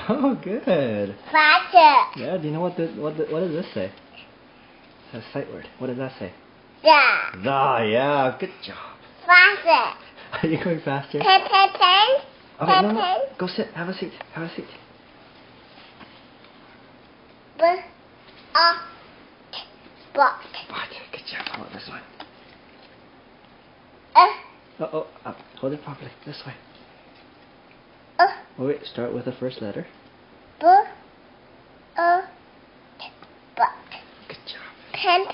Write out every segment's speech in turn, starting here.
Oh, good. Father. Yeah, do you know what does this say? It's a sight word. What does that say? The. Yeah, good job. Father. Are you going faster? Pen. Okay, no. Go sit. Have a seat. Spot. What? Good job. How about this one? Up. Hold it properly. This way. Wait, start with the first letter. But. Good job. Pen.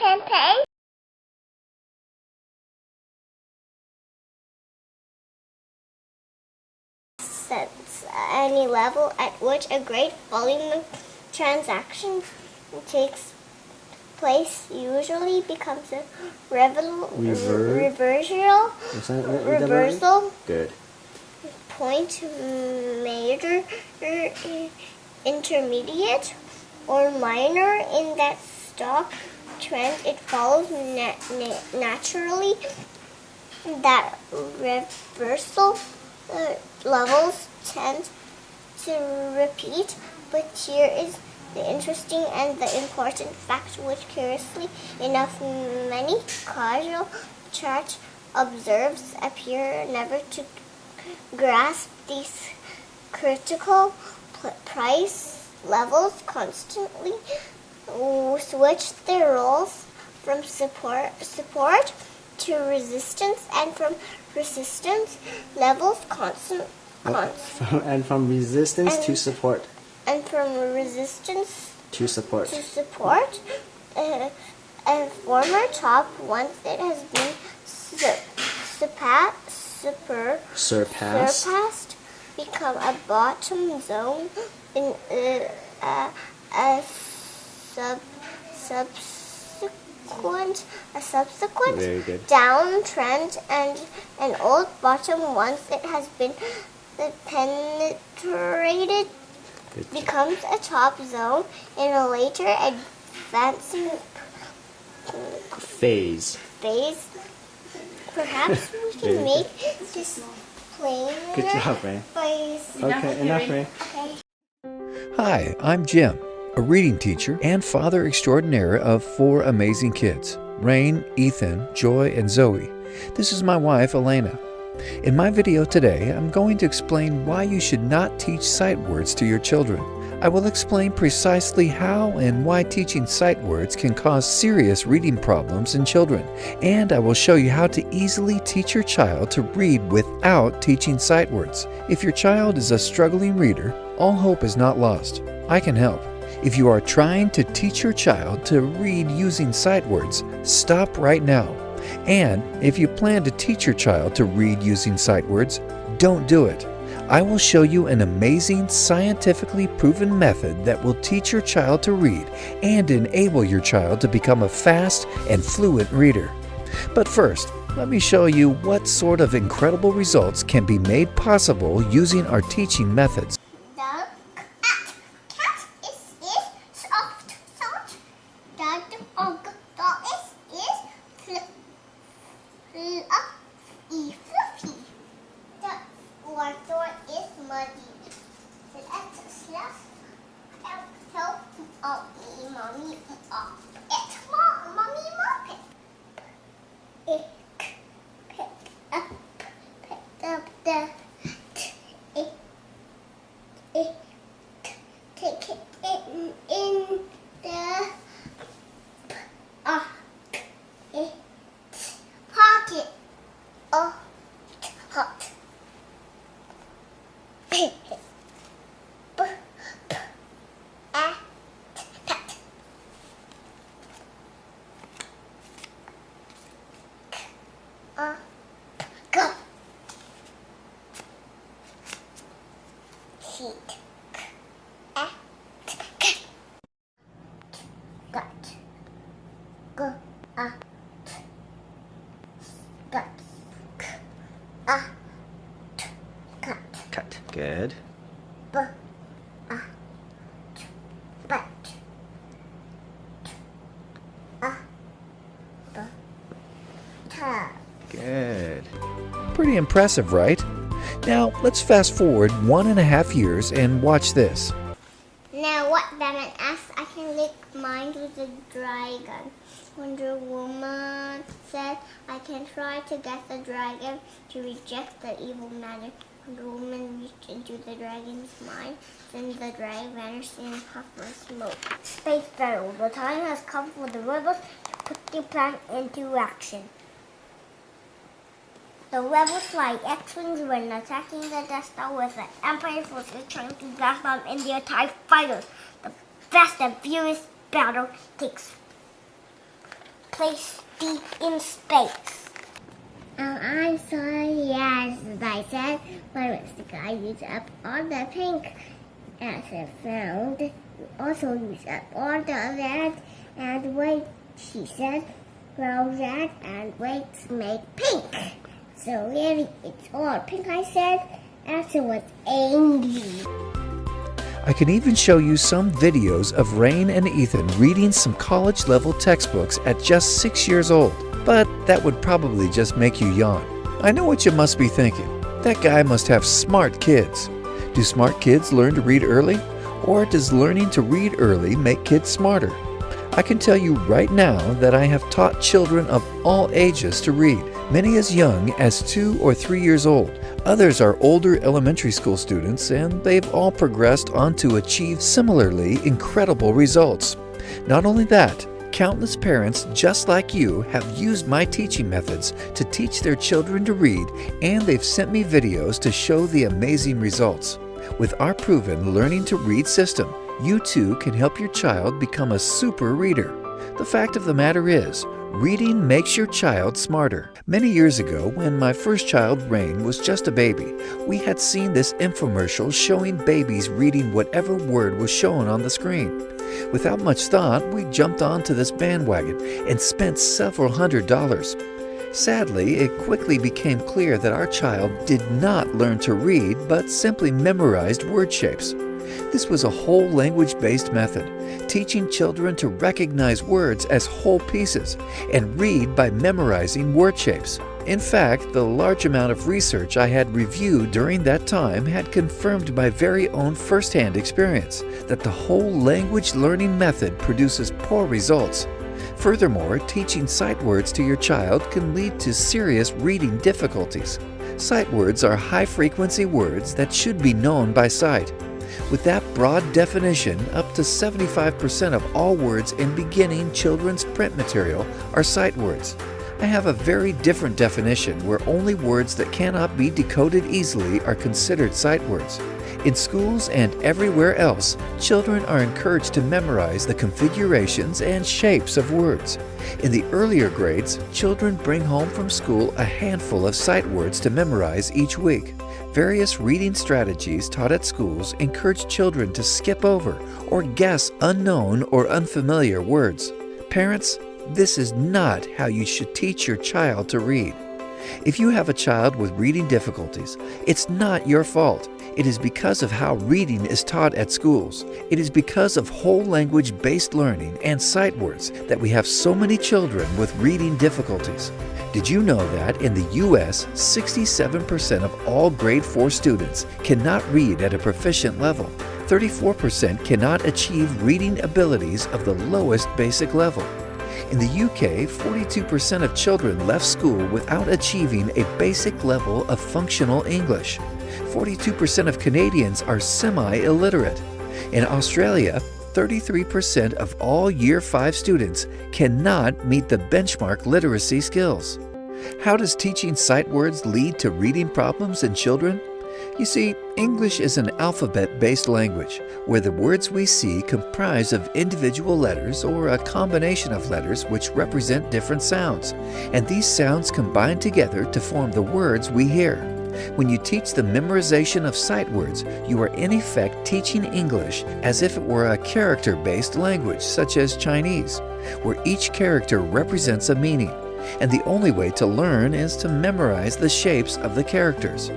Sense any level at which a great volume of transaction takes place usually becomes a reversal Good. point, major, intermediate, or minor in that stock trend. It follows naturally that reversal levels tend to repeat, but here is the interesting and the important fact which, curiously enough, many casual chart observers appear never to grasp. These critical price levels constantly switch their roles from support to resistance, and from resistance levels And from resistance to support. And from resistance to support. A former top, once it has been surpassed, become a bottom zone in a subsequent Very good. downtrend, and an old bottom, once it has been penetrated, becomes a top zone in a later advancing phase. Perhaps we can make this plainer. Good job, Ray. Okay, enough, Ray. Okay. Hi, I'm Jim, a reading teacher and father extraordinaire of 4 amazing kids, Rain, Ethan, Joy, and Zoe. This is my wife, Elena. In my video today, I'm going to explain why you should not teach sight words to your children. I will explain precisely how and why teaching sight words can cause serious reading problems in children, and I will show you how to easily teach your child to read without teaching sight words. If your child is a struggling reader, all hope is not lost. I can help. If you are trying to teach your child to read using sight words, stop right now. And if you plan to teach your child to read using sight words, don't do it. I will show you an amazing, scientifically proven method that will teach your child to read and enable your child to become a fast and fluent reader. But first, let me show you what sort of incredible results can be made possible using our teaching methods. Cut. Good. Good. Pretty impressive, right? Now, let's fast forward 1.5 years and watch this. them and asked I can lick mine with the dragon. Wonder Woman said I can try to get the dragon to reject the evil magic. Wonder Woman reached into the dragon's mind. Then the dragon vanished in a puff of smoke. Space Battle. The time has come for the rebels to put their plan into action. The rebels fly X-Wings when attacking the Death Star with the Empire forces trying to blast them in their TIE fighters. The fast and furious battle takes place deep in space. I'm sorry, yes, I said, my mistake. I used up all the pink as I found. You also used up all the red and white, she said. Well, red and white make pink. So really, it's all pink, I said. After was angry. I can even show you some videos of Rain and Ethan reading some college-level textbooks at just 6 years old. But that would probably just make you yawn. I know what you must be thinking. That guy must have smart kids. Do smart kids learn to read early? Or does learning to read early make kids smarter? I can tell you right now that I have taught children of all ages to read, many as young as 2 or 3 years old. Others are older elementary school students, and they've all progressed on to achieve similarly incredible results. Not only that, countless parents just like you have used my teaching methods to teach their children to read, and they've sent me videos to show the amazing results. With our proven Learning to Read system, you too can help your child become a super reader. The fact of the matter is, reading makes your child smarter. Many years ago, when my first child, Rain, was just a baby, we had seen this infomercial showing babies reading whatever word was shown on the screen. Without much thought, we jumped onto this bandwagon and spent several $100s. Sadly, it quickly became clear that our child did not learn to read, but simply memorized word shapes. This was a whole language-based method, teaching children to recognize words as whole pieces and read by memorizing word shapes. In fact, the large amount of research I had reviewed during that time had confirmed my very own first-hand experience that the whole language learning method produces poor results. Furthermore, teaching sight words to your child can lead to serious reading difficulties. Sight words are high-frequency words that should be known by sight. With that broad definition, up to 75% of all words in beginning children's print material are sight words. I have a very different definition where only words that cannot be decoded easily are considered sight words. In schools and everywhere else, children are encouraged to memorize the configurations and shapes of words. In the earlier grades, children bring home from school a handful of sight words to memorize each week. Various reading strategies taught at schools encourage children to skip over or guess unknown or unfamiliar words. Parents, this is not how you should teach your child to read. If you have a child with reading difficulties, it's not your fault. It is because of how reading is taught at schools. It is because of whole language-based learning and sight words that we have so many children with reading difficulties. Did you know that in the U.S., 67% of all grade 4 students cannot read at a proficient level? 34% cannot achieve reading abilities of the lowest basic level. In the UK, 42% of children left school without achieving a basic level of functional English. 42% of Canadians are semi-illiterate. In Australia, 33% of all Year 5 students cannot meet the benchmark literacy skills. How does teaching sight words lead to reading problems in children? You see, English is an alphabet-based language where the words we see comprise of individual letters or a combination of letters which represent different sounds, and these sounds combine together to form the words we hear. When you teach the memorization of sight words, you are in effect teaching English as if it were a character-based language such as Chinese, where each character represents a meaning, and the only way to learn is to memorize the shapes of the characters.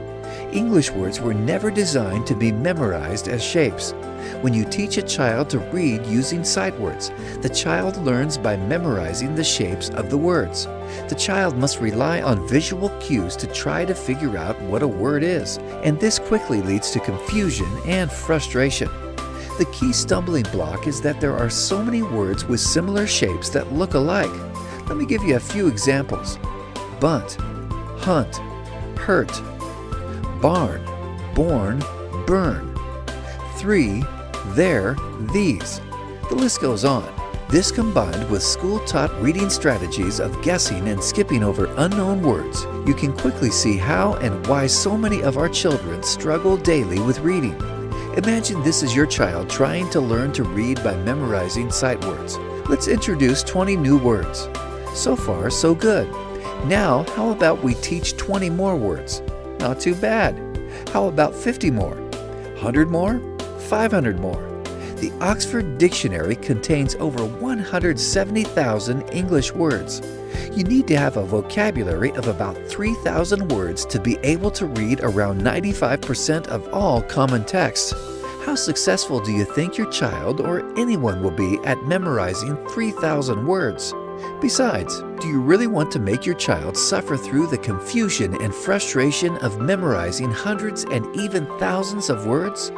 English words were never designed to be memorized as shapes. When you teach a child to read using sight words, the child learns by memorizing the shapes of the words. The child must rely on visual cues to try to figure out what a word is, and this quickly leads to confusion and frustration. The key stumbling block is that there are so many words with similar shapes that look alike. Let me give you a few examples. Bunt, hunt, hurt, barn, born, burn, 3, there, these. The list goes on. This combined with school-taught reading strategies of guessing and skipping over unknown words, you can quickly see how and why so many of our children struggle daily with reading. Imagine this is your child trying to learn to read by memorizing sight words. Let's introduce 20 new words. So far, so good. Now, how about we teach 20 more words? Not too bad. How about 50 more? 100 more? 500 more? The Oxford Dictionary contains over 170,000 English words. You need to have a vocabulary of about 3,000 words to be able to read around 95% of all common text. How successful do you think your child or anyone will be at memorizing 3,000 words? Besides, do you really want to make your child suffer through the confusion and frustration of memorizing hundreds and even thousands of words?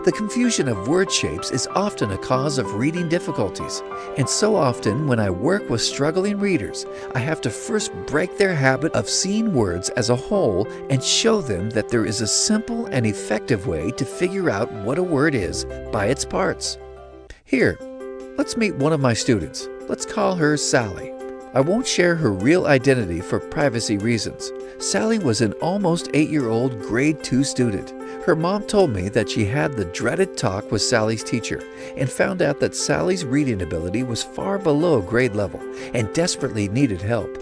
The confusion of word shapes is often a cause of reading difficulties, and so often when I work with struggling readers, I have to first break their habit of seeing words as a whole and show them that there is a simple and effective way to figure out what a word is by its parts. Here, let's meet one of my students. Let's call her Sally. I won't share her real identity for privacy reasons. Sally was an almost 8-year-old grade 2 student. Her mom told me that she had the dreaded talk with Sally's teacher and found out that Sally's reading ability was far below grade level and desperately needed help.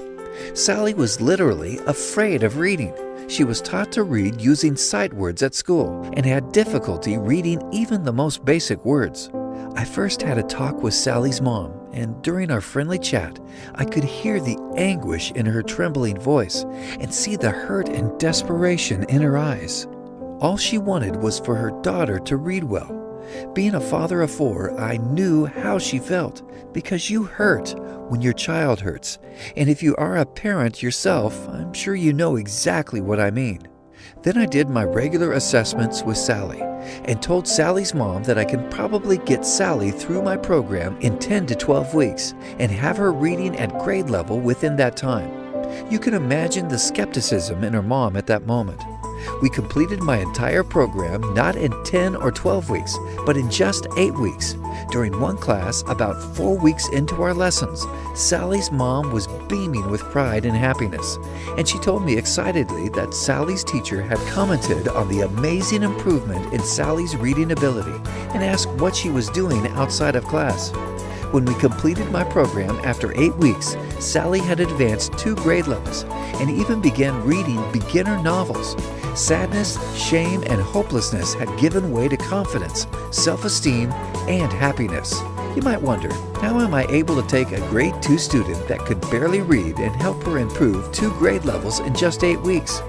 Sally was literally afraid of reading. She was taught to read using sight words at school and had difficulty reading even the most basic words. I first had a talk with Sally's mom, and during our friendly chat, I could hear the anguish in her trembling voice and see the hurt and desperation in her eyes. All she wanted was for her daughter to read well. Being a father of 4, I knew how she felt, because you hurt when your child hurts. And if you are a parent yourself, I'm sure you know exactly what I mean. Then I did my regular assessments with Sally and told Sally's mom that I can probably get Sally through my program in 10 to 12 weeks and have her reading at grade level within that time. You can imagine the skepticism in her mom at that moment. We completed my entire program not in 10 or 12 weeks, but in just 8 weeks. During one class, about 4 weeks into our lessons, Sally's mom was beaming with pride and happiness, and she told me excitedly that Sally's teacher had commented on the amazing improvement in Sally's reading ability and asked what she was doing outside of class. When we completed my program after 8 weeks, Sally had advanced 2 grade levels and even began reading beginner novels. Sadness, shame, and hopelessness had given way to confidence, self-esteem, and happiness. You might wonder, how am I able to take a grade 2 student that could barely read and help her improve 2 grade levels in just 8 weeks?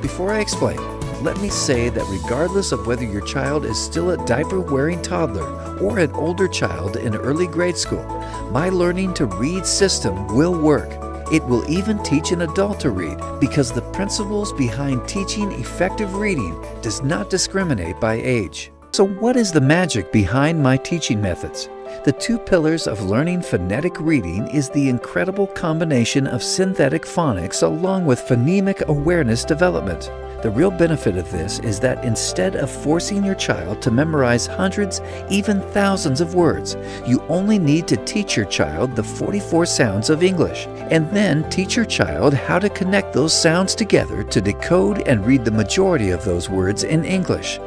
Before I explain, let me say that regardless of whether your child is still a diaper-wearing toddler or an older child in early grade school, my Learning to Read system will work. It will even teach an adult to read because the principles behind teaching effective reading does not discriminate by age. So what is the magic behind my teaching methods? The 2 pillars of learning phonetic reading is the incredible combination of synthetic phonics along with phonemic awareness development. The real benefit of this is that instead of forcing your child to memorize hundreds, even thousands of words, you only need to teach your child the 44 sounds of English, and then teach your child how to connect those sounds together to decode and read the majority of those words in English.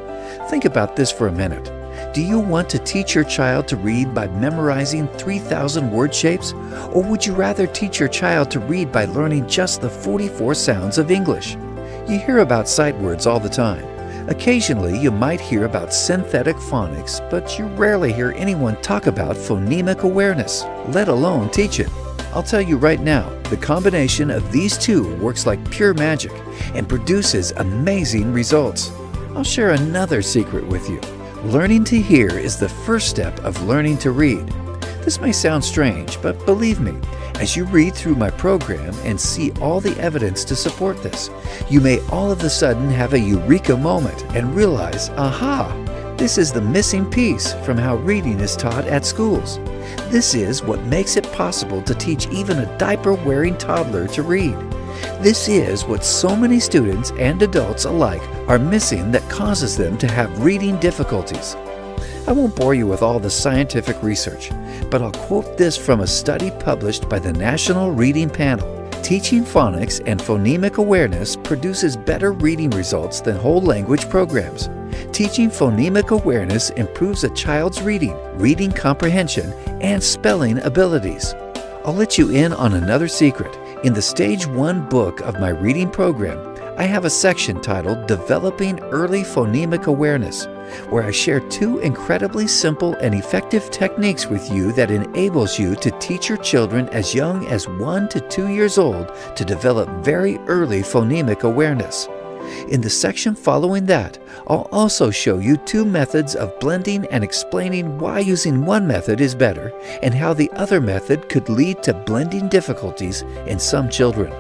Think about this for a minute. Do you want to teach your child to read by memorizing 3,000 word shapes, or would you rather teach your child to read by learning just the 44 sounds of English? You hear about sight words all the time. Occasionally, you might hear about synthetic phonics, but you rarely hear anyone talk about phonemic awareness, let alone teach it. I'll tell you right now, the combination of these 2 works like pure magic and produces amazing results. I'll share another secret with you. Learning to hear is the first step of learning to read. This may sound strange, but believe me, as you read through my program and see all the evidence to support this, you may all of a sudden have a eureka moment and realize, aha, This is the missing piece from how reading is taught at schools. This is what makes it possible to teach even a diaper-wearing toddler to read. This is what so many students and adults alike are missing that causes them to have reading difficulties. I won't bore you with all the scientific research, but I'll quote this from a study published by the National Reading Panel. Teaching phonics and phonemic awareness produces better reading results than whole language programs. Teaching phonemic awareness improves a child's reading comprehension, and spelling abilities. I'll let you in on another secret. In the Stage 1 book of my reading program, I have a section titled Developing Early Phonemic Awareness, where I share 2 incredibly simple and effective techniques with you that enables you to teach your children as young as 1 to 2 years old to develop very early phonemic awareness. In the section following that, I'll also show you 2 methods of blending and explaining why using one method is better and how the other method could lead to blending difficulties in some children.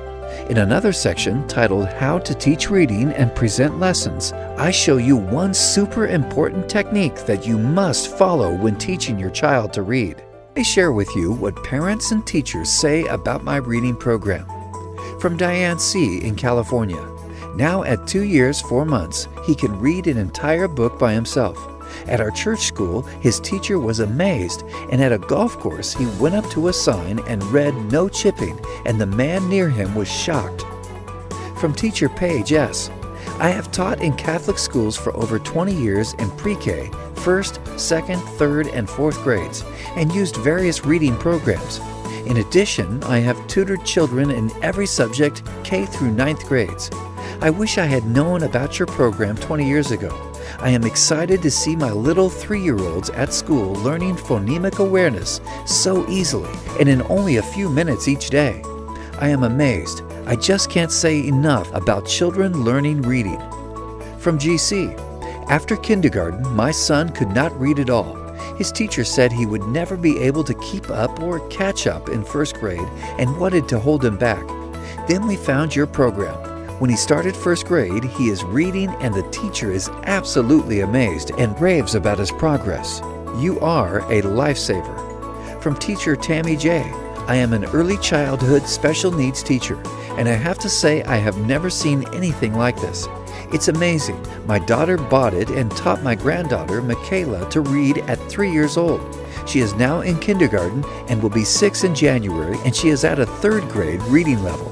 In another section titled How to Teach Reading and Present Lessons, I show you one super important technique that you must follow when teaching your child to read. I share with you what parents and teachers say about my reading program. From Diane C. in California. Now at 2 years, 4 months, he can read an entire book by himself. At our church school, his teacher was amazed, and at a golf course, he went up to a sign and read "No chipping," and the man near him was shocked. From teacher Paige S. I have taught in Catholic schools for over 20 years in pre-K, 1st, 2nd, 3rd, and 4th grades, and used various reading programs. In addition, I have tutored children in every subject K through 9th grades. I wish I had known about your program 20 years ago. I am excited to see my little 3-year-olds at school learning phonemic awareness so easily and in only a few minutes each day. I am amazed. I just can't say enough about children learning reading. From GC. After kindergarten, my son could not read at all. His teacher said he would never be able to keep up or catch up in 1st grade and wanted to hold him back. Then we found your program. When he started 1st grade, he is reading and the teacher is absolutely amazed and raves about his progress. You are a lifesaver. From teacher Tammy J. I am an early childhood special needs teacher, and I have to say I have never seen anything like this. It's amazing. My daughter bought it and taught my granddaughter, Michaela, to read at 3 years old. She is now in kindergarten and will be 6 in January, and she is at a 3rd grade reading level.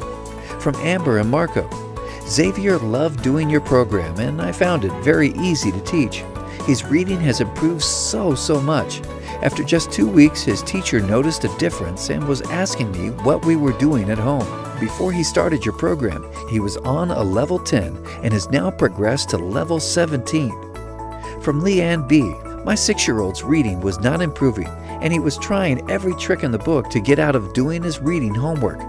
From Amber and Marco. Xavier loved doing your program, and I found it very easy to teach. His reading has improved so much. After just 2 weeks, his teacher noticed a difference and was asking me what we were doing at home. Before he started your program, he was on a level 10 and has now progressed to level 17. From Leanne B. My 6-year-old's reading was not improving, and he was trying every trick in the book to get out of doing his reading homework.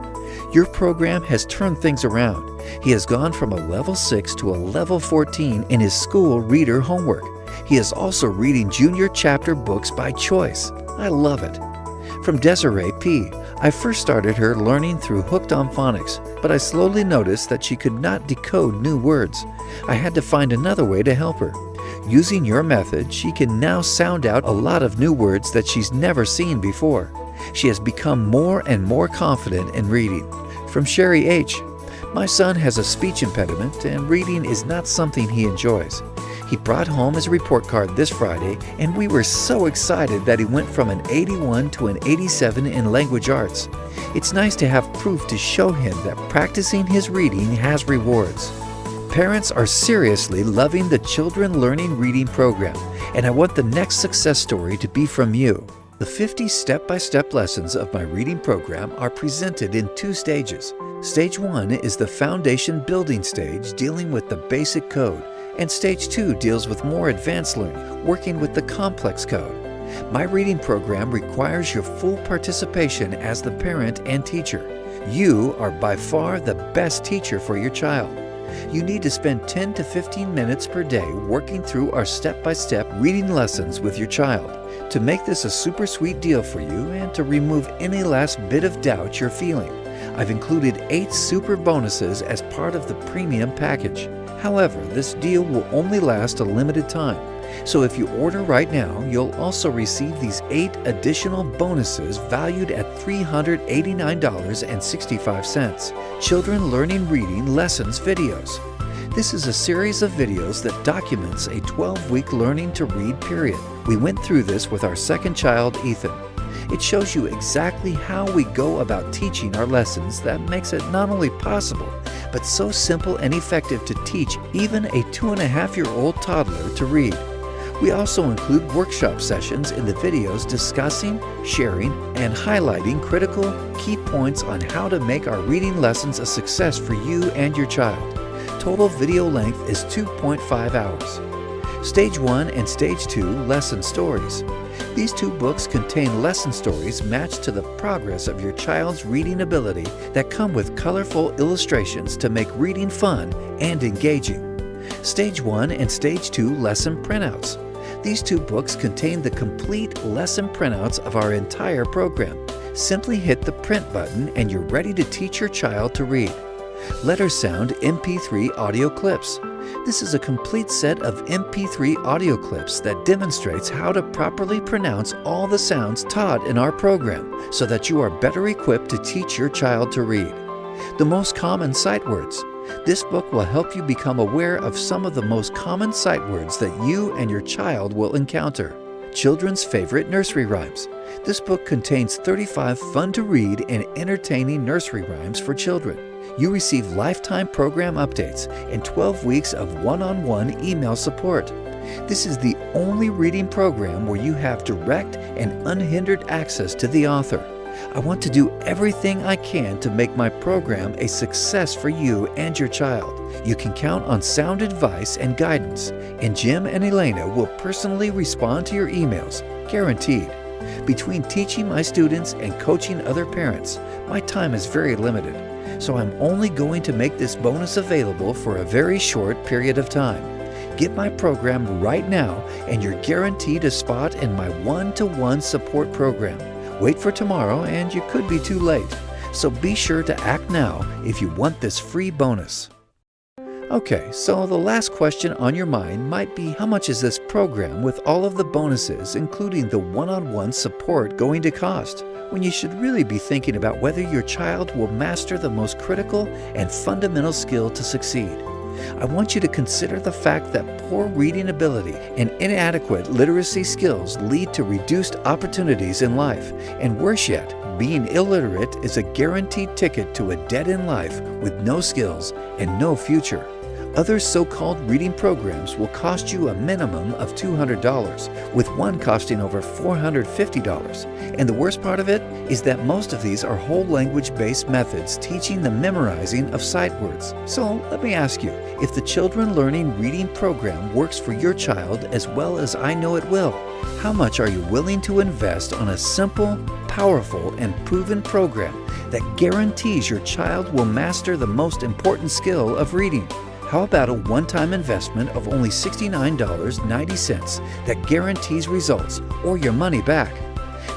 Your program has turned things around. He has gone from a level 6 to a level 14 in his school reader homework. He is also reading junior chapter books by choice. I love it. From Desiree P. I first started her learning through Hooked on Phonics, but I slowly noticed that she could not decode new words. I had to find another way to help her. Using your method, she can now sound out a lot of new words that she's never seen before. She has become more and more confident in reading. From Sherry H. My son has a speech impediment, and reading is not something he enjoys. He brought home his report card this Friday, and we were so excited that he went from an 81 to an 87 in language arts. It's nice to have proof to show him that practicing his reading has rewards. Parents are seriously loving the Children Learning Reading program, and I want the next success story to be from you. The 50 step-by-step lessons of my reading program are presented in 2 stages. Stage 1 is the foundation building stage, dealing with the basic code, and Stage 2 deals with more advanced learning, working with the complex code. My reading program requires your full participation as the parent and teacher. You are by far the best teacher for your child. You need to spend 10 to 15 minutes per day working through our step-by-step reading lessons with your child. To make this a super sweet deal for you and to remove any last bit of doubt you're feeling, I've included 8 super bonuses as part of the premium package. However, this deal will only last a limited time. So if you order right now, you'll also receive these 8 additional bonuses valued at $389.65. Children Learning Reading Lessons videos. This is a series of videos that documents a 12-week learning to read period. We went through this with our second child, Ethan. It shows you exactly how we go about teaching our lessons that makes it not only possible, but so simple and effective to teach even a 2.5-year-old toddler to read. We also include workshop sessions in the videos discussing, sharing, and highlighting critical key points on how to make our reading lessons a success for you and your child. Total video length is 2.5 hours. Stage 1 and Stage 2 lesson stories. These 2 books contain lesson stories matched to the progress of your child's reading ability that come with colorful illustrations to make reading fun and engaging. Stage 1 and Stage 2 lesson printouts. These 2 books contain the complete lesson printouts of our entire program. Simply hit the print button and you're ready to teach your child to read. Letter Sound MP3 audio clips. This is a complete set of MP3 audio clips that demonstrates how to properly pronounce all the sounds taught in our program so that you are better equipped to teach your child to read. The most common sight words. This book will help you become aware of some of the most common sight words that you and your child will encounter. Children's favorite nursery rhymes. This book contains 35 fun-to-read and entertaining nursery rhymes for children. You receive lifetime program updates and 12 weeks of one-on-one email support. This is the only reading program where you have direct and unhindered access to the author. I want to do everything I can to make my program a success for you and your child. You can count on sound advice and guidance, and Jim and Elena will personally respond to your emails, guaranteed. Between teaching my students and coaching other parents, my time is very limited, so I'm only going to make this bonus available for a very short period of time. Get my program right now and you're guaranteed a spot in my one-to-one support program. Wait for tomorrow and you could be too late, so be sure to act now if you want this free bonus. Okay, so the last question on your mind might be, how much is this program with all of the bonuses, including the one-on-one support, going to cost? When you should really be thinking about whether your child will master the most critical and fundamental skill to succeed. I want you to consider the fact that poor reading ability and inadequate literacy skills lead to reduced opportunities in life, and worse yet, being illiterate is a guaranteed ticket to a dead-end life with no skills and no future. Other so-called reading programs will cost you a minimum of $200, with one costing over $450. And the worst part of it is that most of these are whole language-based methods teaching the memorizing of sight words. So let me ask you, if the Children Learning Reading program works for your child as well as I know it will, how much are you willing to invest on a simple, powerful, and proven program that guarantees your child will master the most important skill of reading? How about a one-time investment of only $69.90 that guarantees results or your money back?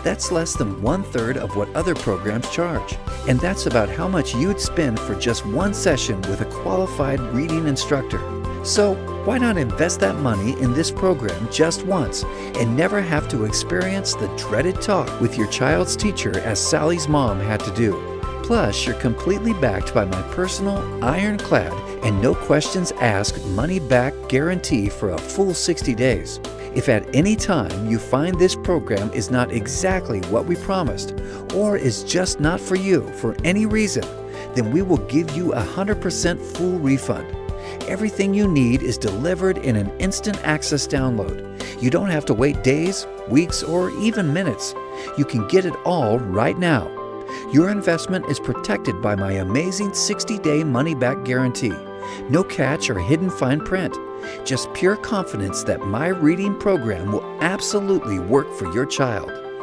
That's less than 1/3 of what other programs charge. And that's about how much you'd spend for just one session with a qualified reading instructor. So why not invest that money in this program just once and never have to experience the dreaded talk with your child's teacher as Sally's mom had to do? Plus, you're completely backed by my personal, ironclad, and no questions asked money-back guarantee for a full 60 days. If at any time you find this program is not exactly what we promised, or is just not for you for any reason, then we will give you 100% full refund. Everything you need is delivered in an instant access download. You don't have to wait days, weeks, or even minutes. You can get it all right now. Your investment is protected by my amazing 60-day money-back guarantee. No catch or hidden fine print. Just pure confidence that my reading program will absolutely work for your child.